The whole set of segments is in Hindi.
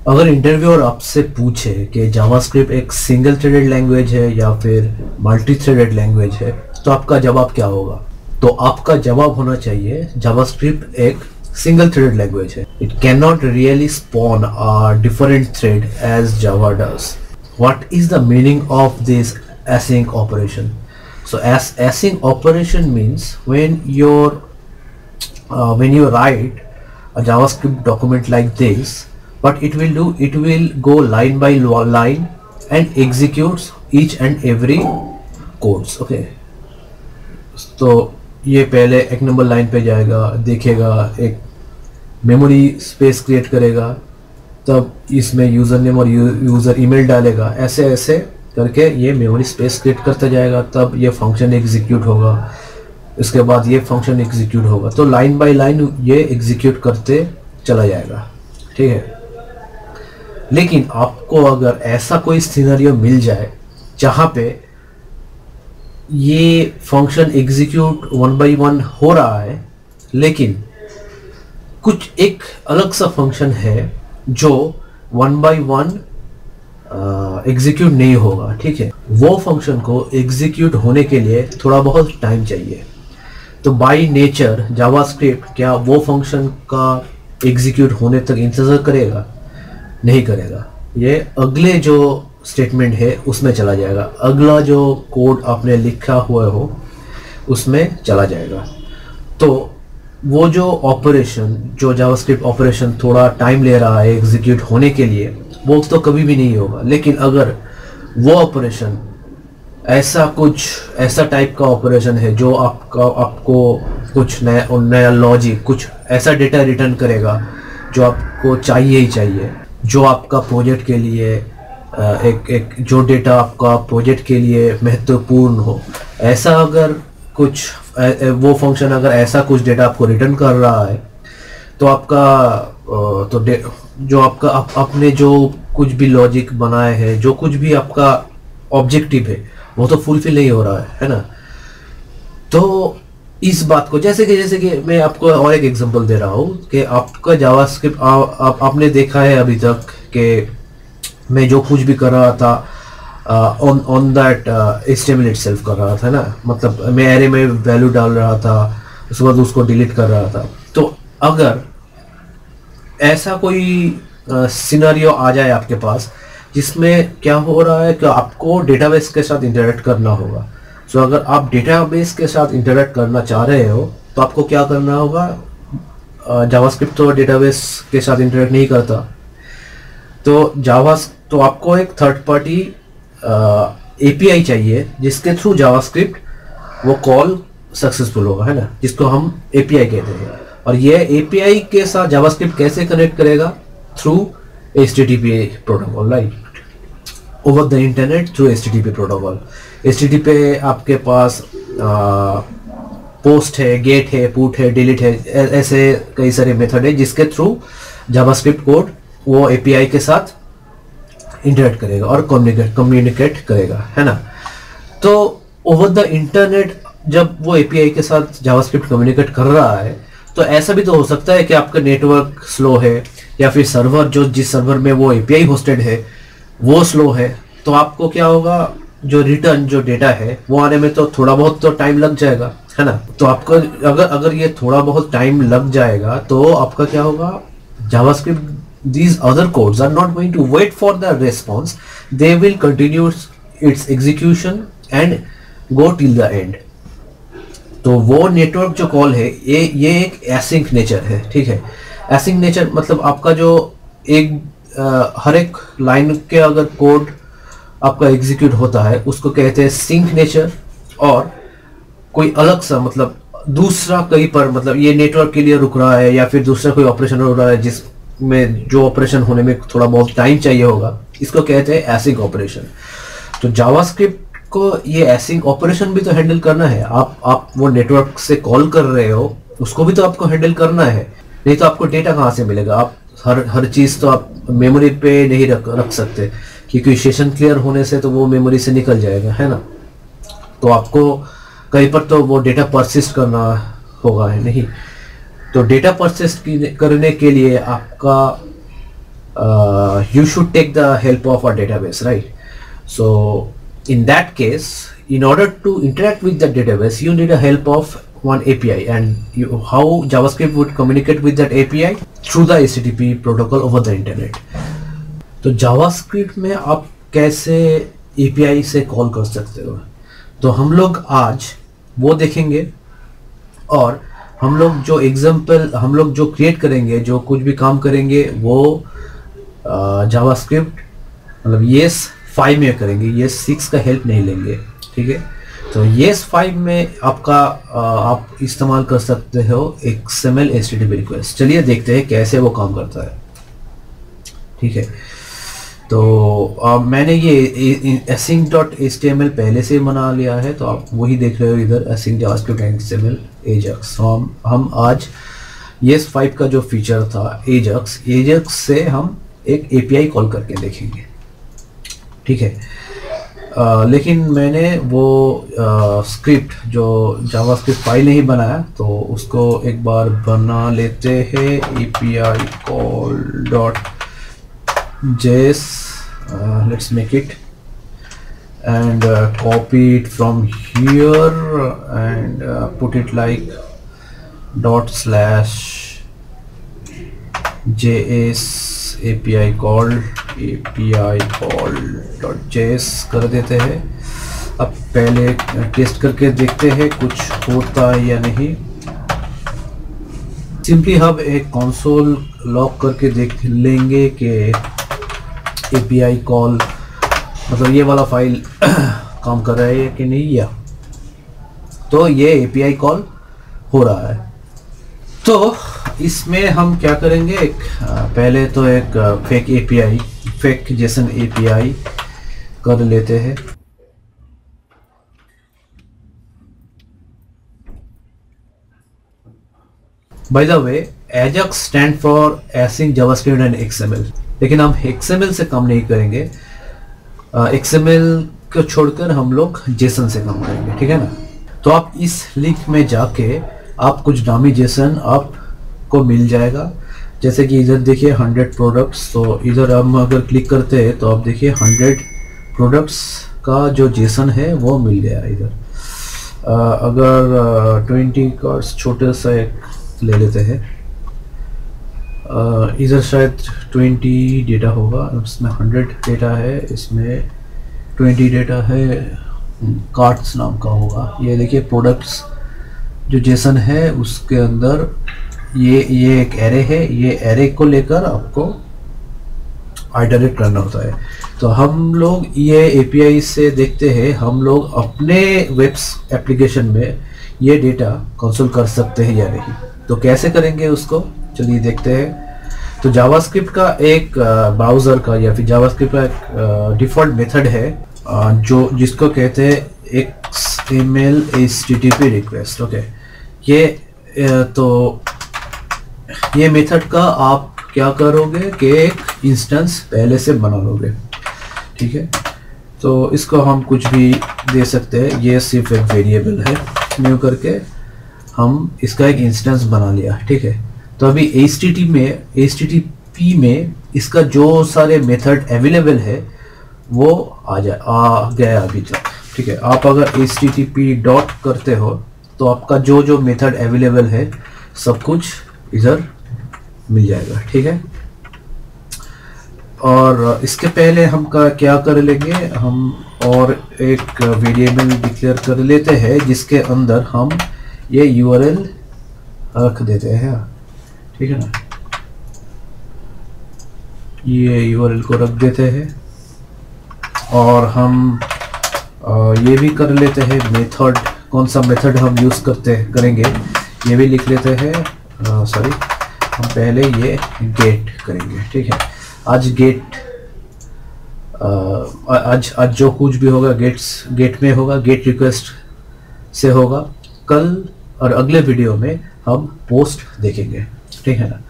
अगर इंटरव्यूअर आपसे पूछे कि जावास्क्रिप्ट एक सिंगल थ्रेडेड लैंग्वेज है या फिर मल्टी थ्रेडेड लैंग्वेज है, तो आपका जवाब क्या होगा? तो आपका जवाब होना चाहिए जावास्क्रिप्ट एक सिंगल थ्रेडेड लैंग्वेज है. It can not really spawn a different thread as Java does. What is the meaning of this async operation? So as async operation means when you write a JavaScript document like this, what it will go line by line and executes each and every codes. Okay, तो ये पहले एक नंबर लाइन पे जाएगा, देखेगा, एक मेमोरी स्पेस क्रिएट करेगा, तब इसमें यूज़र नेम और यूज़र ईमेल डालेगा, ऐसे ऐसे करके ये मेमोरी स्पेस क्रिएट करता जाएगा, तब ये फंक्शन एग्जीक्यूट होगा, इसके बाद ये फंक्शन एग्जीक्यूट होगा. तो लाइन बाय लाइन ये एग्जीक्यूट करते चला जाएगा. ठीक है. लेकिन आपको अगर ऐसा कोई सिनेरियो मिल जाए जहाँ पे ये function execute one by one हो रहा है, लेकिन कुछ एक अलग सा फंक्शन है जो वन बाय वन एग्जीक्यूट नहीं होगा. ठीक है. वो फंक्शन को एग्जीक्यूट होने के लिए थोड़ा बहुत टाइम चाहिए. तो बाय नेचर जावास्क्रिप्ट क्या वो फंक्शन का एग्जीक्यूट होने तक इंतज़ार करेगा? नहीं करेगा. ये अगले जो स्टेटमेंट है उसमें चला जाएगा, अगला जो कोड आपने लिखा हुआ हो उसमें चला जाएगा. तो वो जो ऑपरेशन, जो जावास्क्रिप्ट ऑपरेशन थोड़ा टाइम ले रहा है एग्जीक्यूट होने के लिए, वो तो कभी भी नहीं होगा. लेकिन अगर वो ऑपरेशन ऐसा टाइप का ऑपरेशन है जो आपको कुछ नया लॉजिक, कुछ ऐसा डेटा रिटर्न करेगा जो आपको चाहिए ही चाहिए, जो आपका प्रोजेक्ट के लिए एक जो डेटा आपका प्रोजेक्ट के लिए महत्वपूर्ण हो, ऐसा अगर कुछ वो फंक्शन अगर ऐसा कुछ डेटा आपको रिटर्न कर रहा है, तो आपका जो आपका आपने जो कुछ भी लॉजिक बनाए हैं, जो कुछ भी आपका ऑब्जेक्टिव है, वो तो फुलफिल नहीं हो रहा है ना. तो इस बात को जैसे कि मैं आपको और एक एग्जांपल दे रहा हूँ कि आपका जावास्क्रिप्ट आपने देखा है अभी तक कि मैं जो कुछ भी कर रहा था ऑन दैट HTML इटसेल्फ कर रहा था ना, मतलब मैं एरे में वैल्यू डाल रहा था, उसके बाद उसको डिलीट कर रहा था. तो अगर ऐसा कोई सिनेरियो आ जाए आपके पास जिसमें क्या हो रहा है कि आपको डेटाबेस के साथ इंटरेक्ट करना होगा. सो अगर आप डेटाबेस के साथ इंटरेक्ट करना चाह रहे हो तो आपको क्या करना होगा? जावास्क्रिप्ट तो डेटाबेस के साथ इंटरेक्ट नहीं करता, तो आपको एक थर्ड पार्टी API चाहिए जिसके थ्रू जावास्क्रिप्ट वो कॉल सक्सेसफुल होगा, है ना, जिसको हम API कहते हैं. और ये API के साथ जावास्क्रिप्ट कैसे कनेक्ट करेगा? Through HTTP protocol, right, over the internet through HTTP protocol. HTTP पे आपके पास पोस्ट है, गेट है, पुट है, डिलीट है, ऐसे कई सारे मेथड है जिसके थ्रू जावास्क्रिप्ट कोड वो API के साथ इंटरेक्ट करेगा और कम्युनिकेट करेगा, है ना. तो ओवर द इंटरनेट जब वो API के साथ जावास्क्रिप्ट कम्युनिकेट कर रहा है, तो ऐसा भी तो हो सकता है कि आपका नेटवर्क स्लो है या फिर सर्वर जिस सर्वर में वो API होस्टेड है वो स्लो है. तो आपको क्या होगा? जो रिटर्न जो डेटा है वो आने में तो थोड़ा बहुत तो टाइम लग जाएगा, है ना. तो आपका अगर ये थोड़ा बहुत टाइम लग जाएगा तो आपका क्या होगा? JavaScript, these other codes are not going to wait for the response. They will continue its execution and go till the end. तो वो नेटवर्क जो कॉल है ये एक एसिंक नेचर है. ठीक है. एसिंक नेचर मतलब आपका जो हर एक लाइन के अगर कोड आपका एग्जीक्यूट होता है उसको कहते हैं सिंक नेचर. और कोई अलग सा मतलब दूसरा कहीं पर मतलब ये नेटवर्क के लिए रुक रहा है या फिर दूसरा कोई ऑपरेशन हो रहा है जिसमें जो ऑपरेशन होने में थोड़ा बहुत टाइम चाहिए होगा, इसको कहते हैं एसिंक ऑपरेशन. तो जावास्क्रिप्ट को ये एसिंक ऑपरेशन भी तो हैंडल करना है. आप वो नेटवर्क से कॉल कर रहे हो, उसको भी तो आपको हैंडल करना है, नहीं तो आपको डेटा कहाँ से मिलेगा? आप हर चीज़ तो आप मेमोरी पे नहीं रख सकते, क्योंकि सेशन क्लियर होने से तो वो मेमोरी से निकल जाएगा, है ना. तो आपको कहीं पर तो वो डेटा परसिस्ट करना होगा, है नहीं. तो डेटा परसिस्ट करने के लिए आपका you should take the help of a database, right? So in that case, in order to interact with the database, you need a help of one API. And how JavaScript would communicate with that API? Through the HTTP protocol over the internet. तो JavaScript में आप कैसे API से कॉल कर सकते हो, तो हम लोग आज वो देखेंगे। और हम लोग जो एग्जाम्पल हम लोग जो क्रिएट करेंगे, जो कुछ भी काम करेंगे, वो जावास्क्रिप्ट मतलब येस 5 में करेंगे, येस 6 का हेल्प नहीं लेंगे, ठीक है। तो येस 5 में आपका आप इस्तेमाल कर सकते हो XML HTTP रिक्वेस्ट। चलिए देखते हैं कैसे वो काम करता है, ठीक है। तो मैंने ये async.html पहले से बना लिया है, तो आप वही देख रहे हो इधर, async JavaScript XML Ajax। हम आज येस 5 का जो फीचर था Ajax से हम एक API कॉल करके देखेंगे, ठीक है। लेकिन मैंने वो स्क्रिप्ट जो जावास्क्रिप्ट फाइल नहीं बनाया, तो उसको एक बार बना लेते हैं। API call .js, let's make it and copy it from here and put it like ./js API call .js कर देते हैं। अब पहले टेस्ट करके देखते हैं कुछ होता है या नहीं। सिंपली हम एक कंसोल लॉग करके देख लेंगे कि API कॉल मतलब ये वाला फाइल काम कर रहा है कि नहीं, या तो ये API कॉल हो रहा है। तो इसमें हम क्या करेंगे, पहले तो एक फेक जेसन API कर लेते हैं। By the way, Ajax stand for async JavaScript and XML, लेकिन हम XML से काम नहीं करेंगे। XML को छोड़कर हम लोग जेसन से काम करेंगे, ठीक है ना। तो आप इस लिंक में जाके आप कुछ डामी जेसन आपको मिल जाएगा। जैसे कि इधर देखिए 100 प्रोडक्ट्स, तो इधर हम अगर क्लिक करते हैं तो आप देखिए 100 प्रोडक्ट्स का जो जेसन है वो मिल गया इधर। अगर 20 का छोटे सा एक ले लेते हैं, इधर शायद 20 डेटा होगा, इसमें 100 डेटा है, इसमें 20 डेटा है, कार्ट्स नाम का होगा। ये देखिए प्रोडक्ट्स जो जेसन है उसके अंदर ये एक एरे है, ये एरे को लेकर आपको आइटरेट करना होता है। तो हम लोग ये API से देखते हैं हम लोग अपने वेब एप्लीकेशन में ये डेटा कंसोल कर सकते हैं या नहीं। तो कैसे करेंगे उसको, चलिए देखते हैं। तो जावास्क्रिप्ट का एक ब्राउज़र का या फिर जावास्क्रिप्ट का एक डिफ़ॉल्ट मेथड है जो जिसको कहते हैं XML HTTP रिक्वेस्ट, ओके। ये मेथड का आप क्या करोगे कि एक इंस्टेंस पहले से बना लोगे, ठीक है। तो इसको हम कुछ भी दे सकते हैं, ये सिर्फ एक वेरिएबल है, न्यू करके हम इसका एक इंस्टेंस बना लिया, ठीक है। तो अभी HTTP में इसका जो सारे मेथड अवेलेबल है वो आ गया अभी तक, ठीक है। आप अगर HTTP डॉट करते हो तो आपका जो मेथड अवेलेबल है सब कुछ इधर मिल जाएगा, ठीक है। और इसके पहले हम क्या कर लेंगे, हम और एक वेरिएबल डिक्लेयर कर लेते हैं जिसके अंदर हम ये URL रख देते हैं, ठीक है ना। ये URL को रख देते हैं और हम ये भी कर लेते हैं मेथड, कौन सा मेथड हम यूज़ करेंगे ये भी लिख लेते हैं। सॉरी, हम पहले ये गेट करेंगे, ठीक है। आज जो कुछ भी होगा गेट में होगा, गेट रिक्वेस्ट से होगा। कल और अगले वीडियो में हम पोस्ट देखेंगे, ठीक है ना।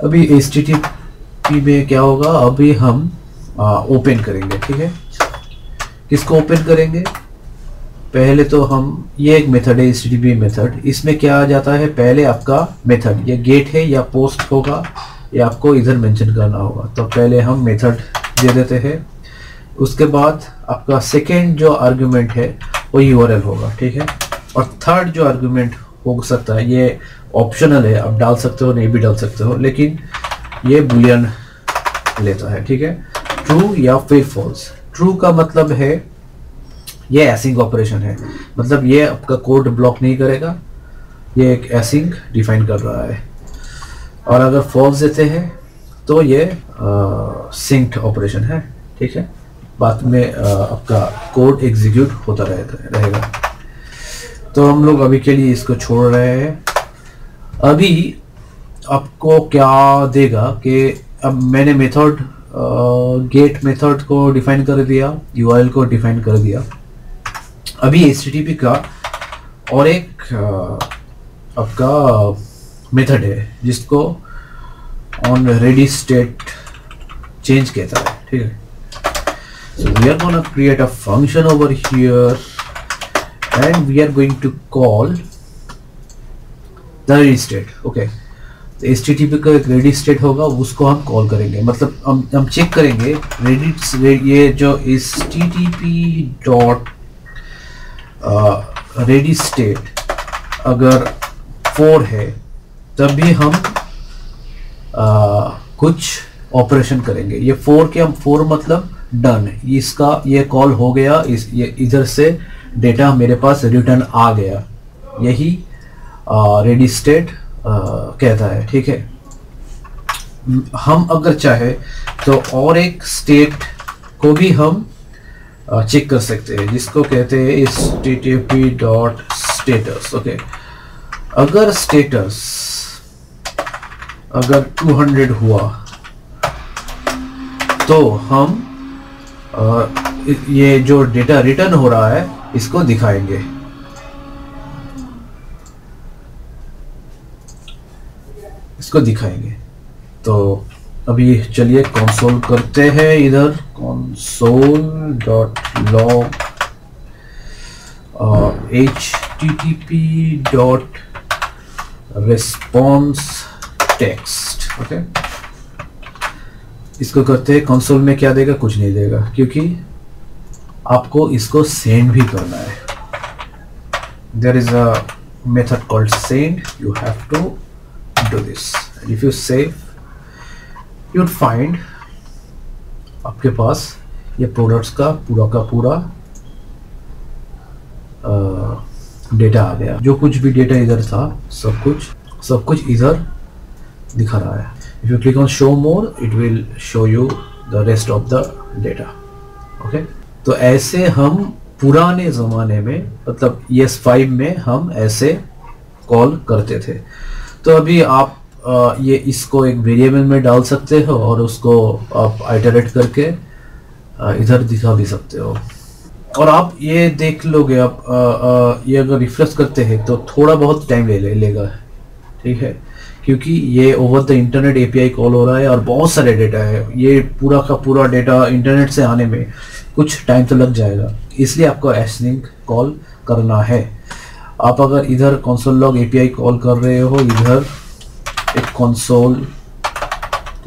अभी HTTP में क्या होगा, अभी हम ओपन करेंगे, ठीक है। किसको ओपन करेंगे, पहले तो हम ये एक मेथड है HTTP मेथड, इसमें क्या आ जाता है, पहले आपका मेथड ये गेट है या पोस्ट होगा, ये आपको इधर मेंशन करना होगा। तो पहले हम मेथड दे देते हैं, उसके बाद आपका सेकेंड जो आर्गुमेंट है वो यूआरएल होगा, ठीक है। और थर्ड जो आर्गुमेंट हो सकता है, ये ऑप्शनल है, आप डाल सकते हो नहीं भी डाल सकते हो, लेकिन ये बूलियन लेता है, ठीक है, ट्रू या फिर फॉल्स। ट्रू का मतलब है ये एसिंक ऑपरेशन है, मतलब ये आपका कोड ब्लॉक नहीं करेगा, ये एक एसिंक डिफाइन कर रहा है। और अगर फॉल्स देते हैं तो ये सिंक्ड ऑपरेशन है, ठीक है, बाद में आपका कोड एग्जीक्यूट होता रहेगा। तो हम लोग अभी के लिए इसको छोड़ रहे हैं। अभी आपको क्या देगा कि अब मैंने मेथड गेट मेथड को डिफाइन कर दिया, यूआरएल को डिफाइन कर दिया। अभी HTTP का और एक आपका मेथड है जिसको ऑन रेडी स्टेट चेंज कहता है, ठीक है। So we are going to create a function over here and we are going to call the ready state, okay। तो HTTP का एक रेडी स्टेट होगा, उसको हम कॉल करेंगे, मतलब हम चेक करेंगे रेडी, ये जो HTTP डॉट रेडी स्टेट अगर 4 है तब भी हम कुछ ऑपरेशन करेंगे। ये 4 के हम 4 मतलब डन, इसका ये कॉल हो गया, ये इधर से डेटा मेरे पास रिटर्न आ गया, यही रेडी स्टेट कहता है, ठीक है। हम अगर चाहे तो और एक स्टेट को भी हम चेक कर सकते हैं, जिसको कहते हैं HTTP डॉट स्टेटस, ओके। अगर स्टेटस अगर 200 हुआ तो हम ये जो डेटा रिटर्न हो रहा है इसको दिखाएंगे। तो अभी चलिए कंसोल करते हैं, इधर console dot log HTTP dot response text, okay. इसको करते हैं, कंसोल में क्या देगा, कुछ नहीं देगा, क्योंकि आपको इसको सेंड भी करना है। There is a method called send, you have to do this. If you save you'd find आपके पास ये प्रोडक्ट्स का पूरा डेटा आ गया। जो कुछ भी डेटा इधर था सब कुछ इधर दिखा रहा है। If you click on show more it will show you the rest of the data, okay. तो ऐसे हम पुराने ज़माने में, मतलब ES5 में हम ऐसे कॉल करते थे। तो अभी आप ये इसको एक वेरिएबल में डाल सकते हो और उसको आप आइटरेट करके इधर दिखा भी सकते हो। और आप ये देख लोगे, आप ये अगर रिफ्रेश करते हैं तो थोड़ा बहुत टाइम लेगा, ठीक है, क्योंकि ये over the internet API call हो रहा है और बहुत सारे डेटा है। ये पूरा का पूरा डेटा इंटरनेट से आने में कुछ टाइम तो लग जाएगा, इसलिए आपको एसिंक कॉल करना है। आप अगर इधर कंसोल लॉग API कॉल कर रहे हो, इधर एक कंसोल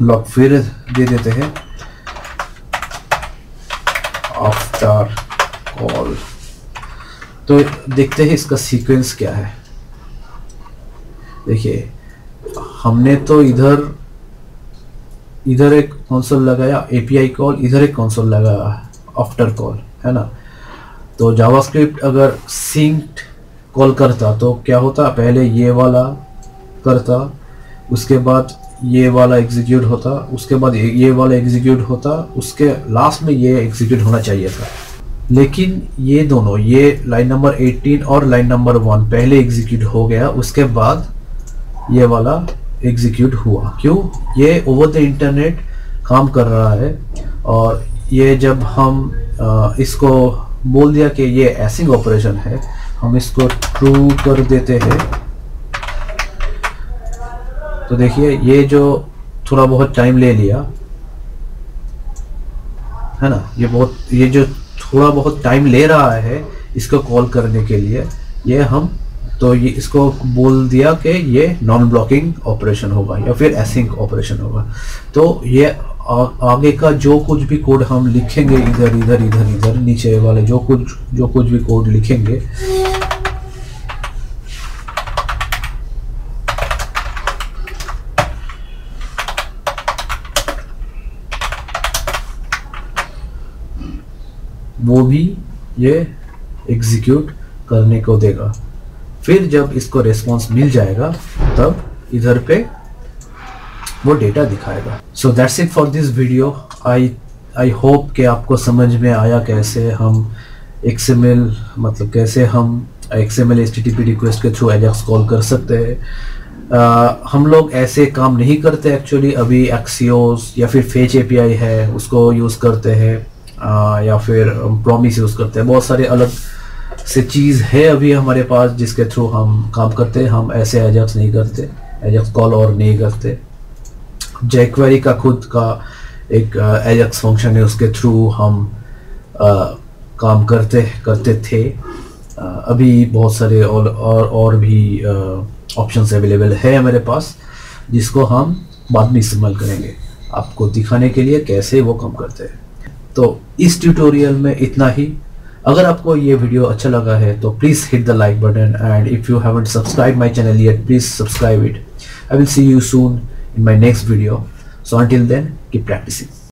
लॉग फिर दे देते हैं आफ्टर कॉल। तो देखते हैं इसका सीक्वेंस क्या है। देखिए, हमने तो इधर एक कंसोल लगाया API कॉल, इधर एक कंसोल लगाया आफ्टर कॉल, है ना। तो जावास्क्रिप्ट अगर सिंक्ड कॉल करता तो क्या होता, पहले ये वाला करता, उसके बाद ये वाला एग्जीक्यूट होता, उसके बाद ये वाला एग्जीक्यूट होता, उसके लास्ट में ये एग्जीक्यूट होना चाहिए था। लेकिन ये दोनों, ये लाइन नंबर 18 और लाइन नंबर 1 पहले एग्जीक्यूट हो गया, उसके बाद ये वाला एग्जीक्यूट हुआ। क्यों? ये ओवर द इंटरनेट काम कर रहा है, और ये जब हम इसको बोल दिया कि ये एसिंक ऑपरेशन है, हम इसको ट्रू कर देते हैं। तो देखिए, ये जो थोड़ा बहुत टाइम ले लिया है ना, ये जो थोड़ा बहुत टाइम ले रहा है इसको कॉल करने के लिए, ये हम तो ये इसको बोल दिया कि ये नॉन ब्लॉकिंग ऑपरेशन होगा या फिर एसिंक ऑपरेशन होगा। तो ये आगे का जो कुछ भी कोड हम लिखेंगे इधर इधर इधर इधर नीचे वाले जो कुछ भी कोड लिखेंगे, वो भी ये एग्जीक्यूट करने को देगा। फिर जब इसको रेस्पॉन्स मिल जाएगा तब इधर पे वो डेटा दिखाएगा। So that's it for this video. I hope कि आपको समझ में आया कैसे हम XML मतलब कैसे हम XML HTTP रिक्वेस्ट के थ्रू AJAX कॉल कर सकते हैं। हम लोग ऐसे काम नहीं करते एक्चुअली। अभी Axios या फिर Fetch API है उसको यूज़ करते हैं, या फिर प्रॉमिस यूज़ करते हैं। बहुत सारे अलग से चीज़ है अभी हमारे पास जिसके थ्रू हम काम करते हैं। हम ऐसे AJAX नहीं करते, AJAX कॉल और नहीं करते। jQuery का खुद का एक AJAX फंक्शन है, उसके थ्रू हम काम करते थे। अभी बहुत सारे और भी ऑप्शंस अवेलेबल है हमारे पास जिसको हम बाद में इस्तेमाल करेंगे आपको दिखाने के लिए कैसे वो काम करते हैं। तो इस ट्यूटोरियल में इतना ही। अगर आपको ये वीडियो अच्छा लगा है तो please hit the like button, and if you haven't subscribe my channel yet please subscribe it. I will see you soon in my next video. So until then, keep practicing.